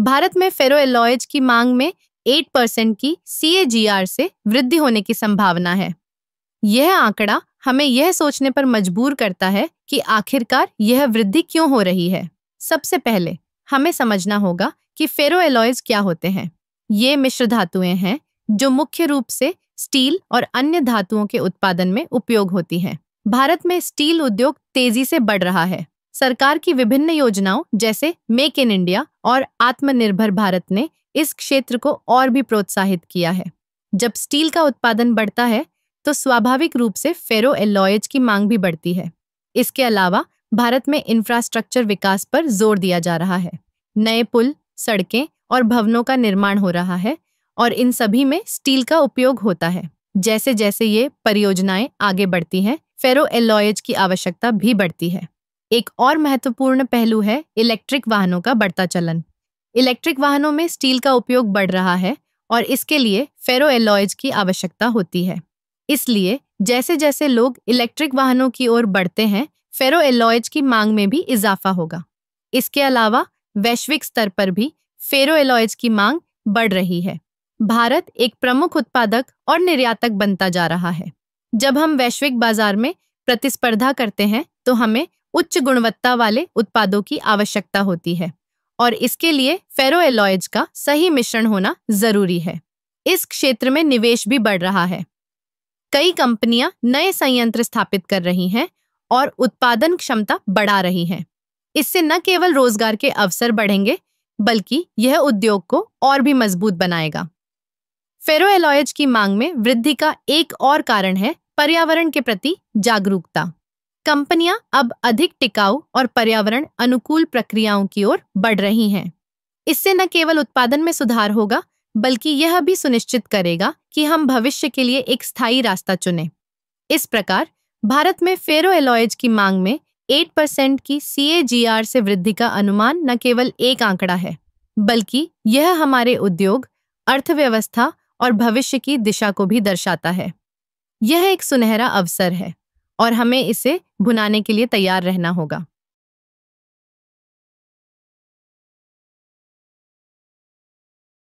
भारत में फेरोएलॉयज की मांग में 8% की CAGR से वृद्धि होने की संभावना है। यह आंकड़ा हमें यह सोचने पर मजबूर करता है कि आखिरकार यह वृद्धि क्यों हो रही है। सबसे पहले हमें समझना होगा कि फेरोएलॉयज क्या होते हैं। ये मिश्र धातुएं हैं जो मुख्य रूप से स्टील और अन्य धातुओं के उत्पादन में उपयोग होती हैं। भारत में स्टील उद्योग तेजी से बढ़ रहा है। सरकार की विभिन्न योजनाओं जैसे मेक इन इंडिया और आत्मनिर्भर भारत ने इस क्षेत्र को और भी प्रोत्साहित किया है। जब स्टील का उत्पादन बढ़ता है तो स्वाभाविक रूप से फेरोएलॉयज की मांग भी बढ़ती है। इसके अलावा भारत में इंफ्रास्ट्रक्चर विकास पर जोर दिया जा रहा है। नए पुल, सड़कें और भवनों का निर्माण हो रहा है और इन सभी में स्टील का उपयोग होता है। जैसे जैसे ये परियोजनाएं आगे बढ़ती हैं, फेरोएलॉयज की आवश्यकता भी बढ़ती है। एक और महत्वपूर्ण पहलू है इलेक्ट्रिक वाहनों का बढ़ता चलन। इलेक्ट्रिक वाहनों में स्टील का उपयोग बढ़ रहा है और इसके लिए फेरोएलॉयज की आवश्यकता होती है। इसलिए जैसे जैसे लोग इलेक्ट्रिक वाहनों की ओर बढ़ते हैं, फेरोएलॉयज की मांग में भी इजाफा होगा। इसके अलावा वैश्विक स्तर पर भी फेरोएलॉयज की मांग बढ़ रही है। भारत एक प्रमुख उत्पादक और निर्यातक बनता जा रहा है। जब हम वैश्विक बाजार में प्रतिस्पर्धा करते हैं तो हमें उच्च गुणवत्ता वाले उत्पादों की आवश्यकता होती है और इसके लिए फेरोएलॉयज का सही मिश्रण होना जरूरी है। इस क्षेत्र में निवेश भी बढ़ रहा है। कई कंपनियां नए संयंत्र स्थापित कर रही हैं और उत्पादन क्षमता बढ़ा रही हैं। इससे न केवल रोजगार के अवसर बढ़ेंगे, बल्कि यह उद्योग को और भी मजबूत बनाएगा। फेरोएलॉयज की मांग में वृद्धि का एक और कारण है पर्यावरण के प्रति जागरूकता। कंपनियां अब अधिक टिकाऊ और पर्यावरण अनुकूल प्रक्रियाओं की ओर बढ़ रही हैं। इससे न केवल उत्पादन में सुधार होगा, बल्कि यह भी सुनिश्चित करेगा कि हम भविष्य के लिए एक स्थायी रास्ता चुनें। इस प्रकार भारत में फेरोएलॉयज की मांग में 8% की CAGR से वृद्धि का अनुमान न केवल एक आंकड़ा है, बल्कि यह हमारे उद्योग, अर्थव्यवस्था और भविष्य की दिशा को भी दर्शाता है। यह एक सुनहरा अवसर है और हमें इसे भुनाने के लिए तैयार रहना होगा।